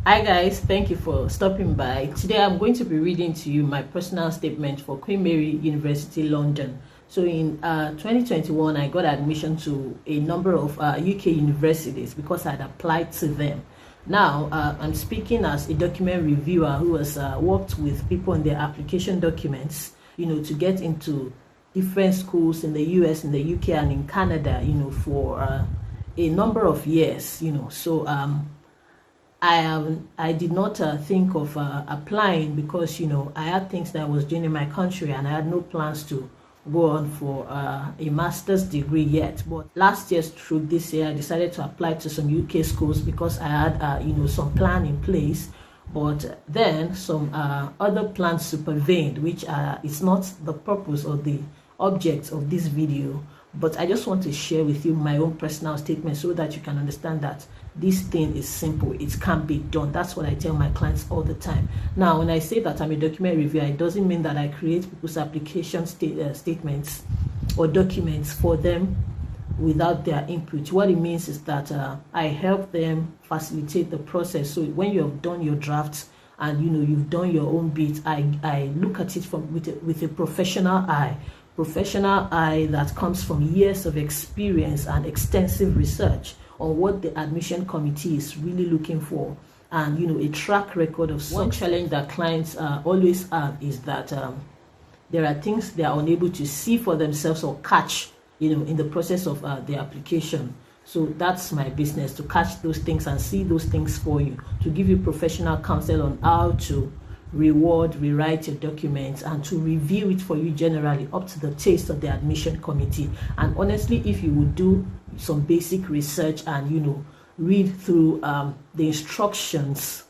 Hi guys, thank you for stopping by. Today I'm going to be reading to you my personal statement for Queen Mary University London. So in 2021 I got admission to a number of UK universities because I had applied to them. Now I'm speaking as a document reviewer who has worked with people on their application documents, to get into different schools in the US, in the UK, and in Canada, for a number of years, so I did not think of applying because I had things that I was doing in my country and I had no plans to go on for a master's degree yet. But last year through this year I decided to apply to some UK schools because I had some plan in place. But then some other plans supervened, which is not the purpose or the object of this video. But I just want to share with you my own personal statement so that you can understand that this thing is simple. It can be done. That's what I tell my clients all the time. Now, when I say that I'm a document reviewer, it doesn't mean that I create people's application statements or documents for them without their input. What it means is that I help them facilitate the process. So when you have done your drafts and you've done your own bit, I look at it from with a professional eye that comes from years of experience and extensive research on what the admission committee is really looking for, and a track record of success. One challenge that clients always have is that there are things they are unable to see for themselves or catch in the process of the application. So that's my business, to catch those things and see those things for you, to give you professional counsel on how to rewrite your documents, and to review it for you generally up to the taste of the admission committee. And honestly, if you would do some basic research and read through the instructions,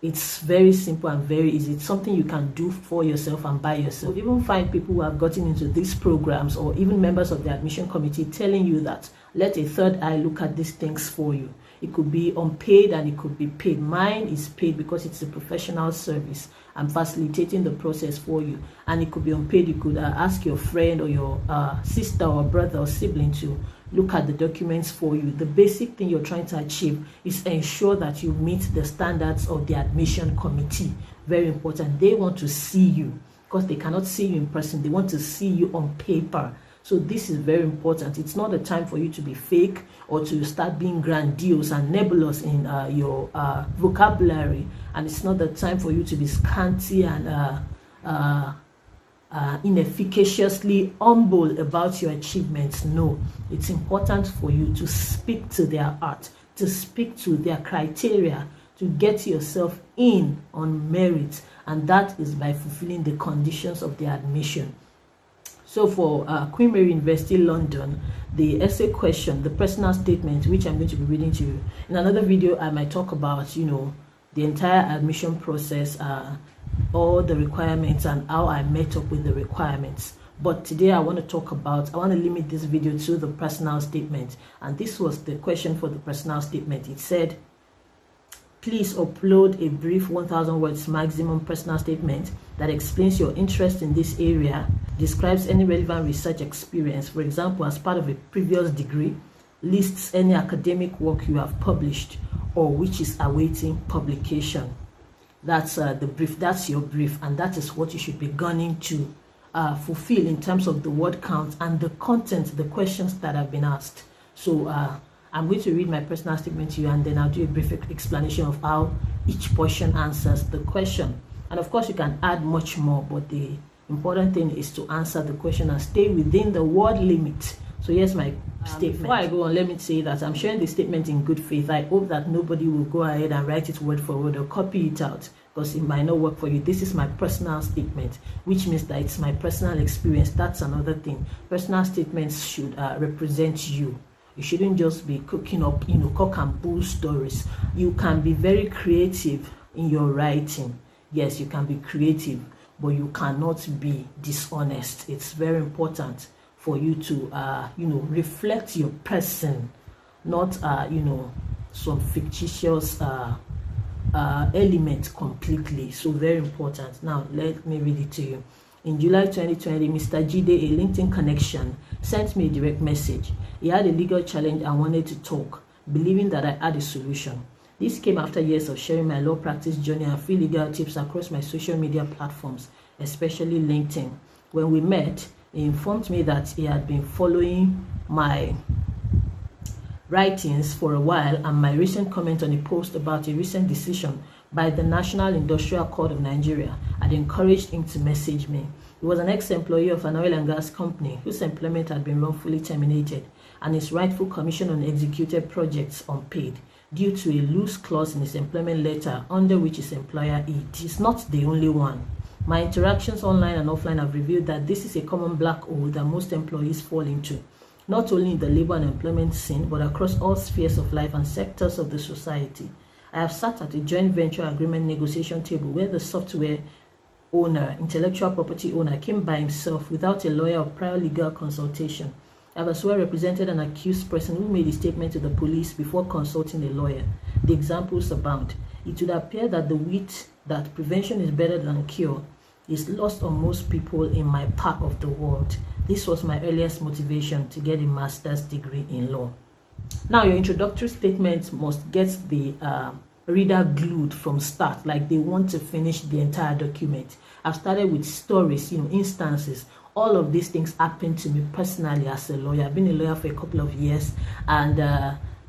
it's very simple and very easy. It's something you can do for yourself and by yourself. You even find people who have gotten into these programs, or even members of the admission committee, telling you that let a third eye look at these things for you. It could be unpaid and it could be paid. Mine is paid because it's a professional service. I'm facilitating the process for you. And it could be unpaid. You could ask your friend or your sister or brother or sibling to look at the documents for you. The basic thing you're trying to achieve is ensure that you meet the standards of the admission committee. Very important. They want to see you because they cannot see you in person. They want to see you on paper. So this is very important. It's not a time for you to be fake or to start being grandiose and nebulous in your vocabulary. And it's not the time for you to be scanty and inefficaciously humble about your achievements. No, it's important for you to speak to their art, to speak to their criteria, to get yourself in on merit. And that is by fulfilling the conditions of the admission. So for Queen Mary University London, the essay question, the personal statement, which I'm going to be reading to you. In another video, I might talk about, the entire admission process, all the requirements and how I met up with the requirements. But today I want to limit this video to the personal statement. And this was the question for the personal statement. It said, please upload a brief 1,000 words maximum personal statement that explains your interest in this area, describes any relevant research experience, for example, as part of a previous degree, lists any academic work you have published or which is awaiting publication. That's the brief. That's your brief, and that is what you should be gunning to fulfill in terms of the word count and the content, the questions that have been asked. So I'm going to read my personal statement to you, and then I'll do a brief explanation of how each portion answers the question. And of course, you can add much more, but the important thing is to answer the question and stay within the word limit. So here's my statement. Before I go on, let me say that I'm sharing this statement in good faith. I hope that nobody will go ahead and write it word for word or copy it out, because it might not work for you. This is my personal statement, which means that it's my personal experience. That's another thing. Personal statements should represent you. You shouldn't just be cooking up, cock and bull stories. You can be very creative in your writing. Yes, you can be creative, but you cannot be dishonest. It's very important for you to, reflect your person, not, some fictitious element completely. So very important. Now, let me read it to you. In July 2020, Mr. Jide, a LinkedIn connection, sent me a direct message. He had a legal challenge and wanted to talk, believing that I had a solution. This came after years of sharing my law practice journey and free legal tips across my social media platforms, especially LinkedIn. When we met, he informed me that he had been following my writings for a while and my recent comment on a post about a recent decision by the National Industrial Court of Nigeria had encouraged him to message me. He was an ex-employee of an oil and gas company whose employment had been wrongfully terminated and his rightful commission on executed projects unpaid due to a loose clause in his employment letter under which his employer is not the only one. My interactions online and offline have revealed that this is a common black hole that most employees fall into, not only in the labor and employment scene, but across all spheres of life and sectors of the society. I have sat at a joint venture agreement negotiation table where the software owner, intellectual property owner, came by himself without a lawyer or prior legal consultation. I have as well represented an accused person who made a statement to the police before consulting a lawyer. The examples abound. It would appear that the wit that prevention is better than cure is lost on most people in my part of the world. This was my earliest motivation to get a master's degree in law. Now, your introductory statement must get the reader glued from start, like they want to finish the entire document. I've started with stories, instances. All of these things happened to me personally as a lawyer. I've been a lawyer for a couple of years, and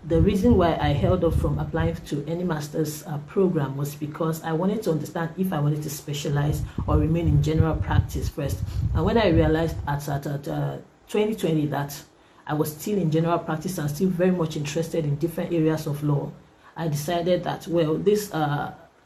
the reason why I held off from applying to any master's program was because I wanted to understand if I wanted to specialize or remain in general practice first. And when I realized at 2020 that I was still in general practice and still very much interested in different areas of law, I decided that, well, this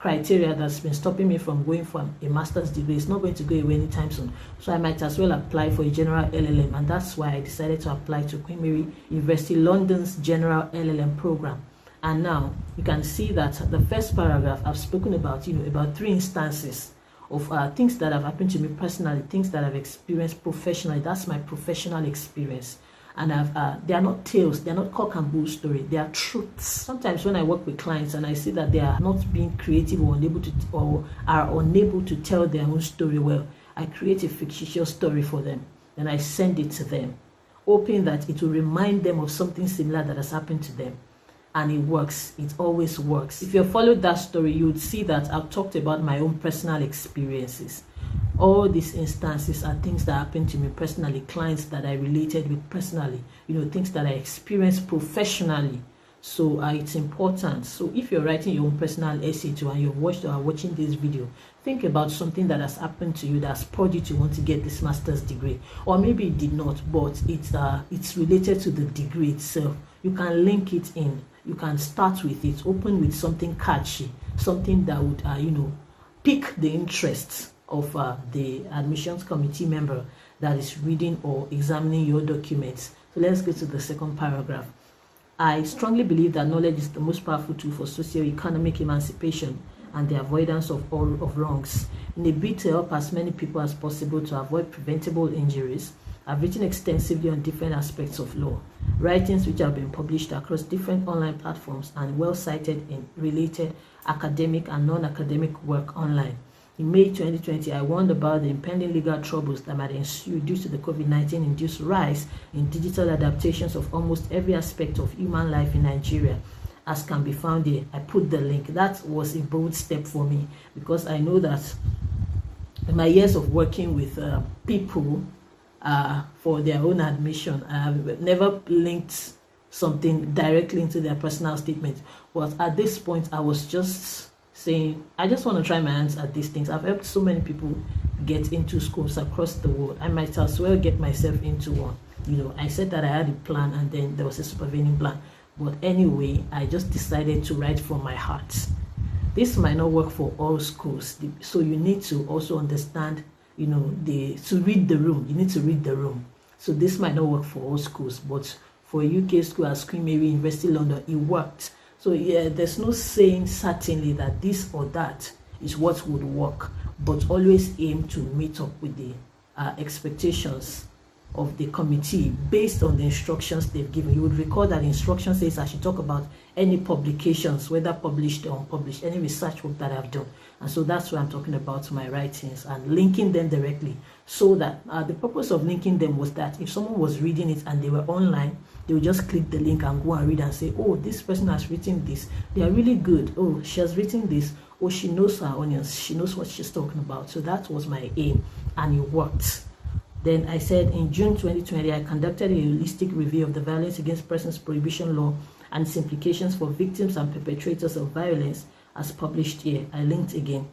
criteria that's been stopping me from going for a master's degree is not going to go away anytime soon. So I might as well apply for a General LLM, and that's why I decided to apply to Queen Mary University London's General LLM program. And now you can see that the first paragraph I've spoken about, about 3 instances of things that have happened to me personally, things that I've experienced professionally. That's my professional experience. And they are not tales, they are not cock and bull story, they are truths. Sometimes when I work with clients and I see that they are not being creative or are unable to tell their own story well, I create a fictitious story for them. Then I send it to them, hoping that it will remind them of something similar that has happened to them. And it works. It always works. If you followed that story, you would see that I've talked about my own personal experiences. All these instances are things that happened to me personally, clients that I related with personally, things that I experienced professionally. So it's important. So if you're writing your own personal essay too and you've watched or are watching this video, think about something that has happened to you that's spurred you to want to get this master's degree. Or maybe it did not, but it's related to the degree itself. You can link it in. You can start with it. Open with something catchy, something that would, pique the interest of the admissions committee member that is reading or examining your documents. So let's go to the second paragraph. I strongly believe that knowledge is the most powerful tool for socio-economic emancipation and the avoidance of all of wrongs. In a bid to help as many people as possible to avoid preventable injuries, I've written extensively on different aspects of law, writings which have been published across different online platforms and well cited in related academic and non-academic work online. In May 2020, I warned about the impending legal troubles that might ensue due to the COVID-19 induced rise in digital adaptations of almost every aspect of human life in Nigeria, as can be found here. I put the link. That was a bold step for me because I know that in my years of working with people for their own admission, I have never linked something directly into their personal statement. But at this point, I was just saying, I just want to try my hands at these things. I've helped so many people get into schools across the world. I might as well get myself into one. I said that I had a plan and then there was a supervening plan. But anyway, I just decided to write from my heart. This might not work for all schools. So you need to also understand, to read the room. You need to read the room. So this might not work for all schools, but for a UK school at Queen Mary University London, it worked. So yeah, there's no saying certainly that this or that is what would work, but always aim to meet up with the expectations of the committee based on the instructions they've given. You would recall that the instruction says I should talk about any publications, whether published or unpublished, any research work that I've done. And so that's why I'm talking about my writings and linking them directly. So that the purpose of linking them was that if someone was reading it and they were online, They will just click the link and go and read and say, oh, this person has written this. They are really good. Oh, she has written this. Oh, she knows her onions. She knows what she's talking about. So that was my aim, and it worked. Then I said in June 2020, I conducted a holistic review of the Violence Against Persons Prohibition Law and its implications for victims and perpetrators of violence, as published here. I linked again.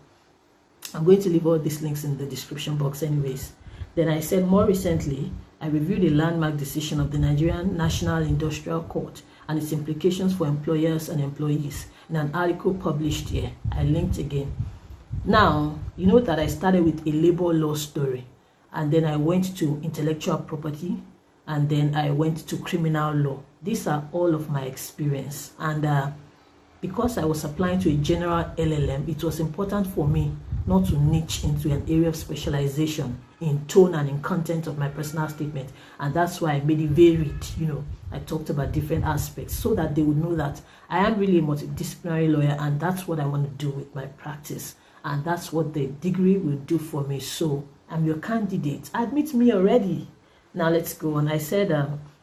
I'm going to leave all these links in the description box anyways. Then I said more recently, I reviewed a landmark decision of the Nigerian National Industrial Court and its implications for employers and employees in an article published here. I linked again. Now, you know that I started with a labor law story, and then I went to intellectual property, and then I went to criminal law. These are all of my experience, and because I was applying to a General LLM, it was important for me not to niche into an area of specialization in tone and in content of my personal statement. And that's why I made it varied. You know, I talked about different aspects so that they would know that I am really a multidisciplinary lawyer, and that's what I want to do with my practice. And that's what the degree will do for me. So I'm your candidate. Admit me already. Now let's go on. I said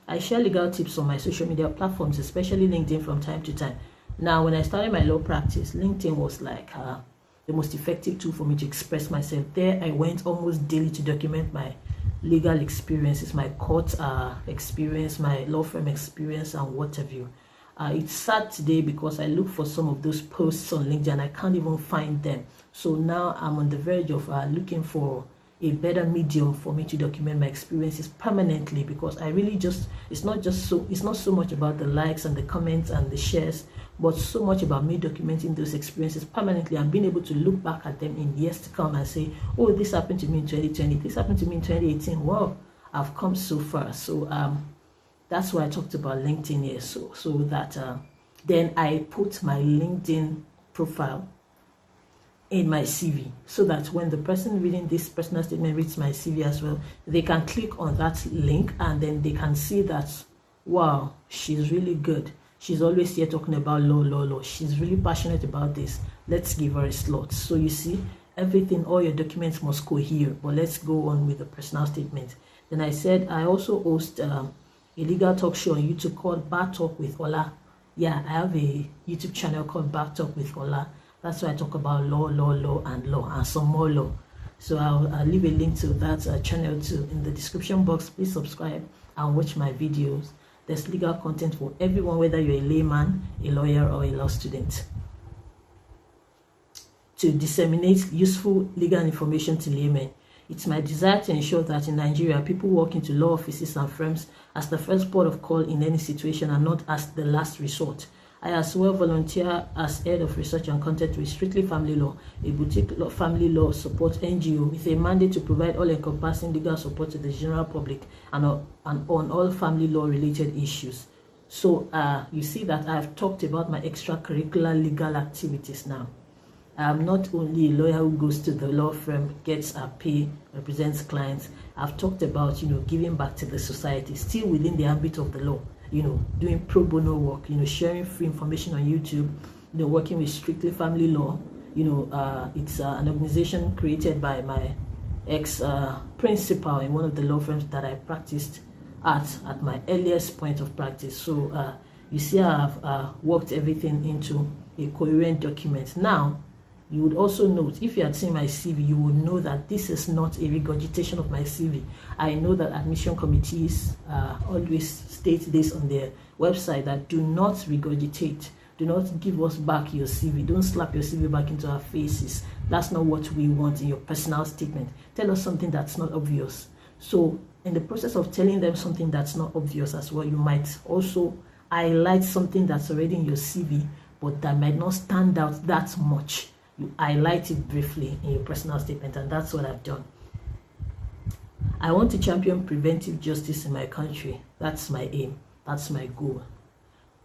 I share legal tips on my social media platforms, especially LinkedIn, from time to time. Now, when I started my law practice, LinkedIn was like the most effective tool for me to express myself. There, I went almost daily to document my legal experiences, my court experience, my law firm experience, and what have you. It's sad today because I look for some of those posts on LinkedIn and I can't even find them. So now I'm on the verge of looking for a better medium for me to document my experiences permanently, because I really it's not so much about the likes and the comments and the shares, but so much about me documenting those experiences permanently and being able to look back at them in years to come and say, oh, this happened to me in 2020, this happened to me in 2018. Wow, I've come so far. So that's why I talked about LinkedIn here, so that then I put my LinkedIn profile in my CV, so that when the person reading this personal statement reads my CV as well, they can click on that link and then they can see that, wow, she's really good. She's always here talking about law. She's really passionate about this. Let's give her a slot. So you see, everything, all your documents must cohere. But let's go on with the personal statement. Then I said I also host a legal talk show on YouTube called Bar Talk with Ola. Yeah, I have a YouTube channel called Bar Talk with Ola. That's why I talk about law, and some more law. So I'll leave a link to that channel too in the description box. Please subscribe and watch my videos. There's legal content for everyone, whether you're a layman, a lawyer, or a law student. To disseminate useful legal information to laymen. It's my desire to ensure that in Nigeria, people walk into law offices and firms as the first port of call in any situation and not as the last resort. I as well volunteer as head of research and content with Strictly Family Law, a boutique family law support NGO with a mandate to provide all-encompassing legal support to the general public and on all family law related issues. So you see that I've talked about my extracurricular legal activities now. I'm not only a lawyer who goes to the law firm, gets a pay, represents clients. I've talked about, giving back to the society, still within the ambit of the law. Doing pro bono work, sharing free information on YouTube, working with Strictly Family Law. It's an organization created by my ex-principal in one of the law firms that I practiced at my earliest point of practice. So you see, I've worked everything into a coherent document. Now, you would also note, if you had seen my CV, you would know that this is not a regurgitation of my CV. I know that admission committees always state this on their website, that do not regurgitate. Do not give us back your CV. Don't slap your CV back into our faces. That's not what we want in your personal statement. Tell us something that's not obvious. So in the process of telling them something that's not obvious as well, you might also highlight something that's already in your CV, but that might not stand out that much. You highlight it briefly in your personal statement, and that's what I've done. I want to champion preventive justice in my country. That's my aim. That's my goal.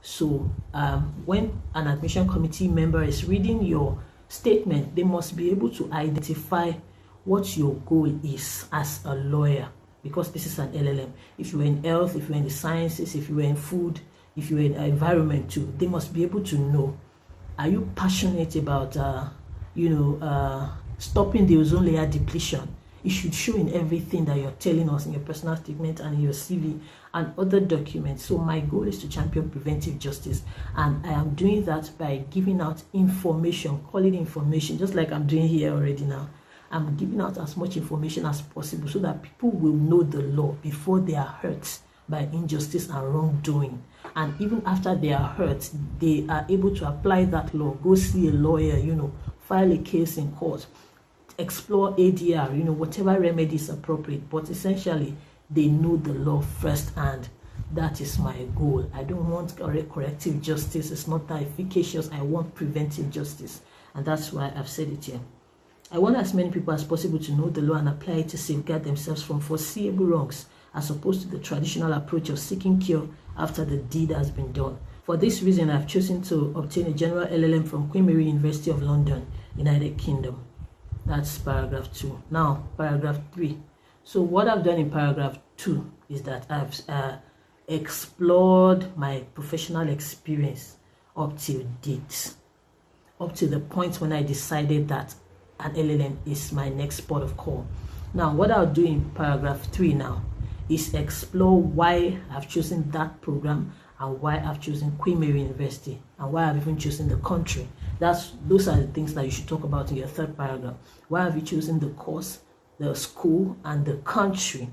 So when an admission committee member is reading your statement, they must be able to identify what your goal is as a lawyer, because this is an LLM. If you were in health, if you were in the sciences, if you were in food, if you were in environment too, they must be able to know. Are you passionate about stopping the ozone layer depletion? It should show in everything that you're telling us in your personal statement and in your CV and other documents. So my goal is to champion preventive justice, and I am doing that by giving out information, quality information, just like I'm doing here already now. I'm giving out as much information as possible so that people will know the law before they are hurt by injustice and wrongdoing. And even after they are hurt, they are able to apply that law, go see a lawyer, file a case in court, explore ADR, whatever remedy is appropriate. But essentially, they know the law firsthand. That is my goal. I don't want corrective justice. It's not that efficacious. I want preventive justice. And that's why I've said it here. I want as many people as possible to know the law and apply it to safeguard themselves from foreseeable wrongs, as opposed to the traditional approach of seeking cure after the deed has been done. For this reason, I've chosen to obtain a General LLM from Queen Mary University of London, United Kingdom. That's paragraph 2. Now, paragraph 3. So what I've done in paragraph 2 is that I've explored my professional experience up till date, up to the point when I decided that an LLM is my next port of call. Now, what I'll do in paragraph 3 now is explore why I've chosen that program and why I've chosen Queen Mary University and why I've even chosen the country. Those are the things that you should talk about in your third paragraph. Why have you chosen the course, the school, and the country?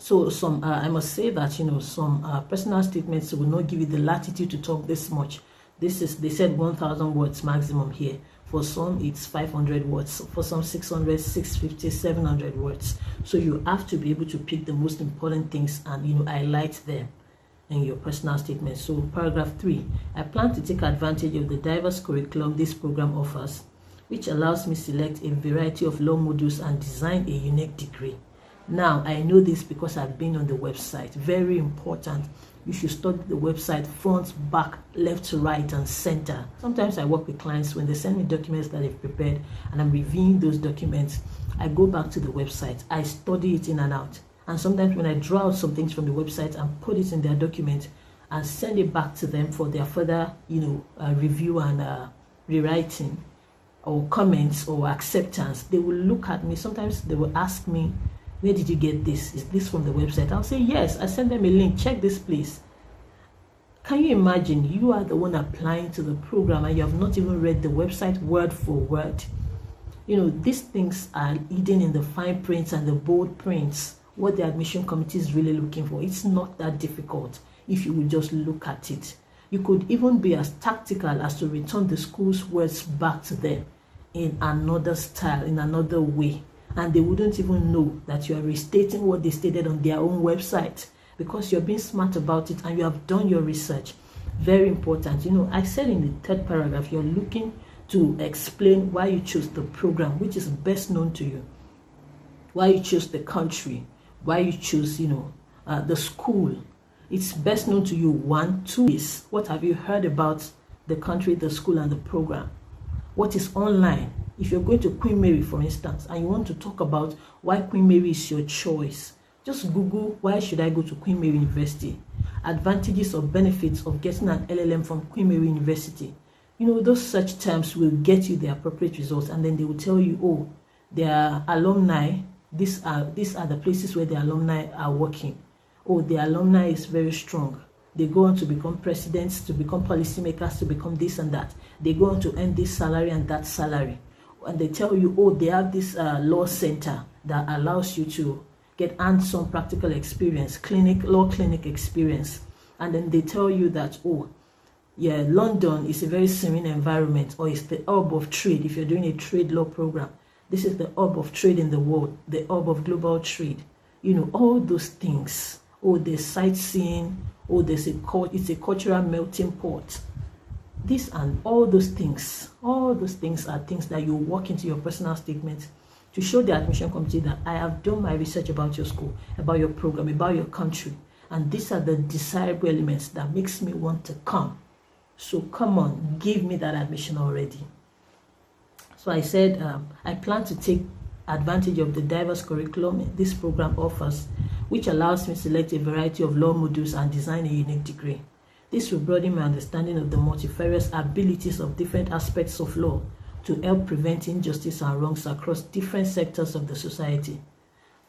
So I must say that some personal statements will not give you the latitude to talk this much. They said 1,000 words maximum here. For some, it's 500 words. For some, 600, 650, 700 words. So you have to be able to pick the most important things and highlight them in your personal statement. So paragraph 3, I plan to take advantage of the diverse curriculum this program offers, which allows me to select a variety of law modules and design a unique degree. Now, I know this because I've been on the website. Very important. You should study the website front, back, left to right, and center. Sometimes I work with clients when they send me documents that they've prepared and I'm reviewing those documents. I go back to the website. I study it in and out. And sometimes when I draw out some things from the website and put it in their document and send it back to them for their further, review and rewriting or comments or acceptance, they will look at me. Sometimes they will ask me, where did you get this? Is this from the website? I'll say, yes. I send them a link. Check this, please. Can you imagine you are the one applying to the program and you have not even read the website word for word? These things are hidden in the fine prints and the bold prints, what the admission committee is really looking for. It's not that difficult if you will just look at it. You could even be as tactical as to return the school's words back to them in another style, in another way. And they wouldn't even know that you are restating what they stated on their own website because you're being smart about it and you have done your research. Very important. I said in the third paragraph, you're looking to explain why you chose the program, which is best known to you, why you chose the country, why you chose, the school. It's best known to you. 1, 2 is what have you heard about the country, the school, and the program? What is online? If you're going to Queen Mary, for instance, and you want to talk about why Queen Mary is your choice, just Google, why should I go to Queen Mary University? Advantages or benefits of getting an LLM from Queen Mary University. Those search terms will get you the appropriate results, and then they will tell you, oh, their alumni, these are the places where the alumni are working. Oh, the alumni is very strong. They go on to become presidents, to become policymakers, to become this and that. They go on to earn this salary and that salary. And they tell you, oh, they have this law center that allows you to get hands-on practical experience, law clinic experience. And then they tell you that, oh, yeah, London is a very serene environment, or it's the hub of trade. If you're doing a trade law program, this is the hub of trade in the world, the hub of global trade. All those things. Oh, there's sightseeing. Oh, it's a cultural melting pot. This and all those things are things that you work into your personal statement to show the admission committee that I have done my research about your school, about your program, about your country, and these are the desirable elements that makes me want to come. So come on, give me that admission already. So I said I plan to take advantage of the diverse curriculum this program offers, which allows me to select a variety of law modules and design a unique degree. This will broaden my understanding of the multifarious abilities of different aspects of law to help prevent injustice and wrongs across different sectors of the society.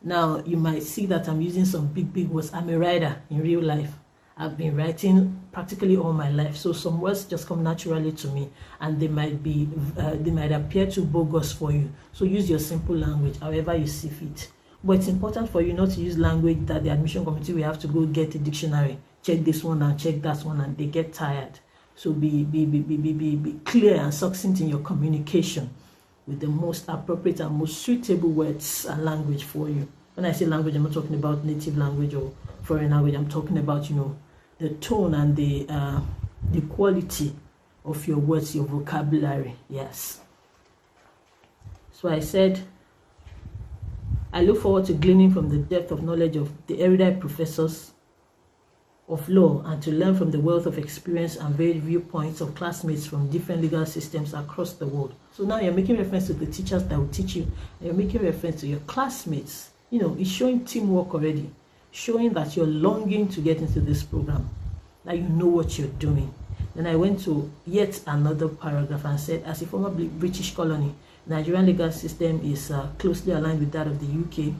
Now, you might see that I'm using some big words. I'm a writer in real life. I've been writing practically all my life, so some words just come naturally to me, and they might appear too bogus for you. So use your simple language, however you see fit. But it's important for you not to use language that the admission committee will have to go get a dictionary, check this one and check that one, and they get tired. So be clear and succinct in your communication with the most appropriate and most suitable words and language for you. When I say language, I'm not talking about native language or foreign language. I'm talking about, the tone and the quality of your words, your vocabulary. Yes. So I said, I look forward to gleaning from the depth of knowledge of the erudite professors of law and to learn from the wealth of experience and varied viewpoints of classmates from different legal systems across the world. So now you're making reference to the teachers that will teach you, and you're making reference to your classmates. It's showing teamwork already, showing that you're longing to get into this program, that you know what you're doing. Then I went to yet another paragraph and said, as a former British colony, Nigerian legal system is closely aligned with that of the UK.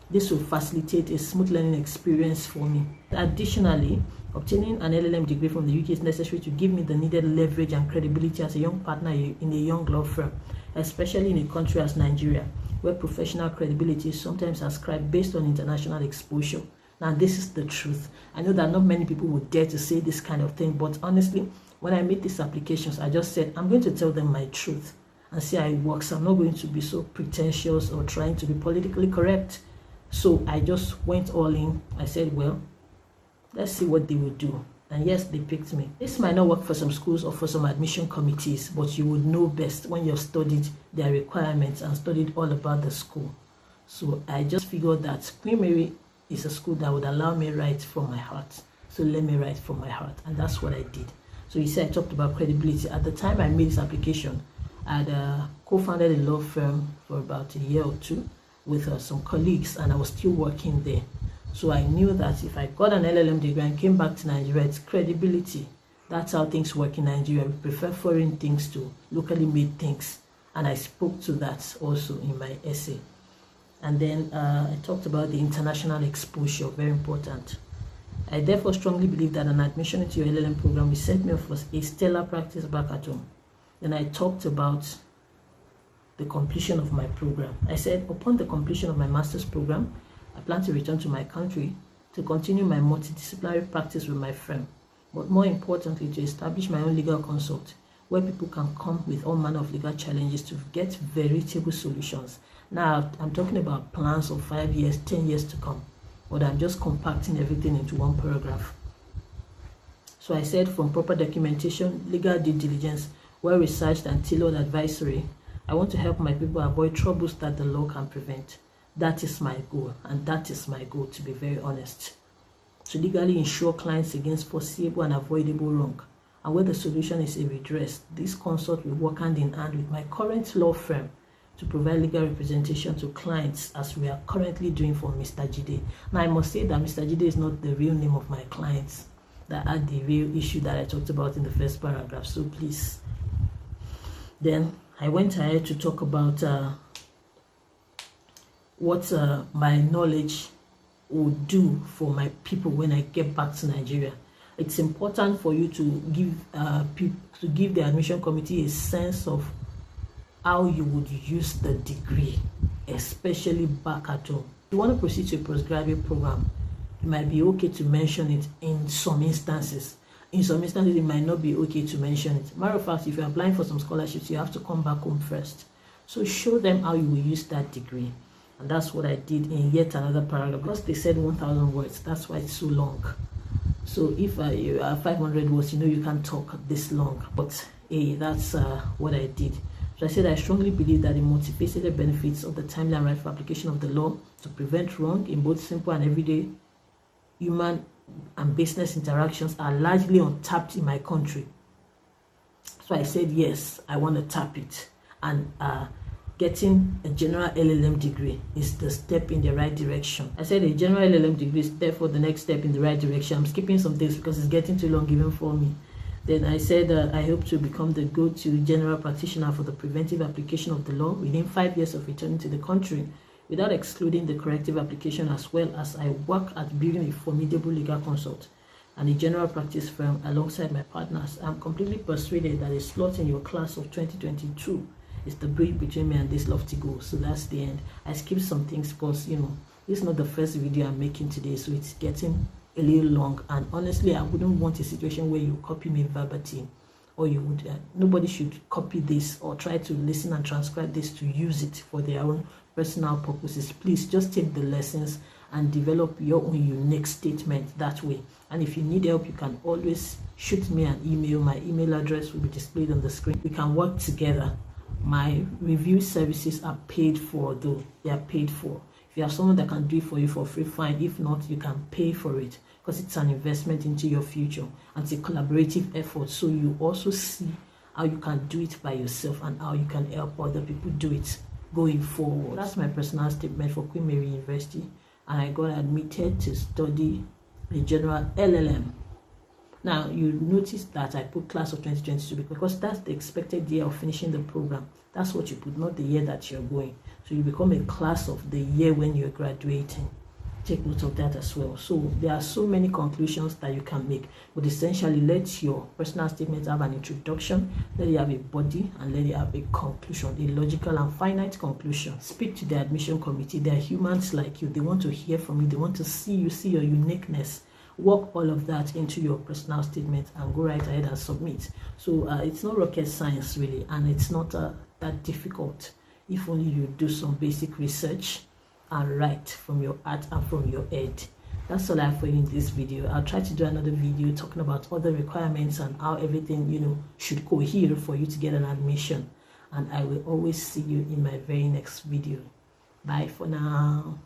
This will facilitate a smooth learning experience for me. Additionally, obtaining an LLM degree from the UK is necessary to give me the needed leverage and credibility as a young partner in a young law firm, especially in a country as Nigeria, where professional credibility is sometimes ascribed based on international exposure. Now, this is the truth. I know that not many people would dare to say this kind of thing, but honestly, when I made these applications, I just said, I'm going to tell them my truth and see how it works. I'm not going to be so pretentious or trying to be politically correct. So I just went all in. I said, well, let's see what they will do. And yes, they picked me. This might not work for some schools or for some admission committees, but you would know best when you've studied their requirements and studied all about the school. So I just figured that Queen Mary is a school that would allow me write from my heart. So let me write from my heart. And that's what I did. So you said I talked about credibility. At the time I made this application, I had co-founded a law firm for about a year or two with some colleagues, and I was still working there. So I knew that if I got an LLM degree and came back to Nigeria, it's credibility. That's how things work in Nigeria. We prefer foreign things to locally made things. And I spoke to that also in my essay. And then I talked about the international exposure, very important. I therefore strongly believe that an admission into your LLM program will set me up for a stellar practice back at home. Then I talked about the completion of my program. I said, upon the completion of my master's program, I plan to return to my country to continue my multidisciplinary practice with my firm, but more importantly, to establish my own legal consult, where people can come with all manner of legal challenges to get veritable solutions. Now, I'm talking about plans of 5 years, 10 years to come, but I'm just compacting everything into one paragraph. So I said, from proper documentation, legal due diligence, well-researched and tailored advisory, I want to help my people avoid troubles that the law can prevent. That is my goal, and that is my goal, to be very honest. To legally insure clients against foreseeable and avoidable wrong. And where the solution is a redress, this consult will work hand in hand with my current law firm to provide legal representation to clients, as we are currently doing for Mr. Jide. Now, I must say that Mr. Jide is not the real name of my clients that had the real issue that I talked about in the first paragraph, so please. Then I went ahead to talk about what my knowledge would do for my people when I get back to Nigeria. It's important for you to give the admission committee a sense of how you would use the degree, especially back at home. If you want to proceed to a postgraduate program, it might be okay to mention it in some instances. In some instances, it might not be okay to mention it. Matter of fact, if you're applying for some scholarships, you have to come back home first. So show them how you will use that degree. And that's what I did in yet another paragraph. Because they said 1,000 words, that's why it's so long. So if you are 500 words, you can't talk this long. But hey, that's what I did. So I said I strongly believe that the multifaceted benefits of the timely and rightful application of the law to prevent wrong in both simple and everyday human and business interactions are largely untapped in my country. So I said, yes, I want to tap it. And getting a General LLM degree is the step in the right direction. I said a General LLM degree is therefore the next step in the right direction. I'm skipping some things because it's getting too long even for me. Then I said I hope to become the go-to general practitioner for the preventive application of the law within 5 years of returning to the country, without excluding the corrective application, as well as I work at building a formidable legal consult and a general practice firm alongside my partners. I'm completely persuaded that a slot in your class of 2022 is the bridge between me and this lofty goal. So that's the end. I skipped some things because, you know, this is not the first video I'm making today, so it's getting a little long, and honestly I wouldn't want a situation where you copy me verbatim, or you would nobody should copy this or try to listen and transcribe this to use it for their own personal purposes. Please just take the lessons and develop your own unique statement that way. And if you need help, you can always shoot me an email. My email address will be displayed on the screen. We can work together. My review services are paid for, though. They are paid for. If you have someone that can do it for you for free, fine. If not, you can pay for it, because it's an investment into your future and it's a collaborative effort. So you also see how you can do it by yourself and how you can help other people do it going forward. That's my personal statement for Queen Mary University, and I got admitted to study the General LLM. Now you notice that I put class of 2022 because that's the expected year of finishing the program. That's what you put, not the year that you're going. So you become a class of the year when you're graduating. Take note of that as well. So there are so many conclusions that you can make, but essentially let your personal statement have an introduction, let it have a body, and let it have a conclusion, a logical and finite conclusion. Speak to the admission committee. They are humans like you. They want to hear from you. They want to see you, see your uniqueness. Work all of that into your personal statement and go right ahead and submit. So it's not rocket science really, and it's not that difficult if only you do some basic research and write from your heart and from your head. That's all I have for you in this video. I'll try to do another video talking about other requirements and how everything, you know, should cohere for you to get an admission. And I will always see you in my very next video. Bye for now.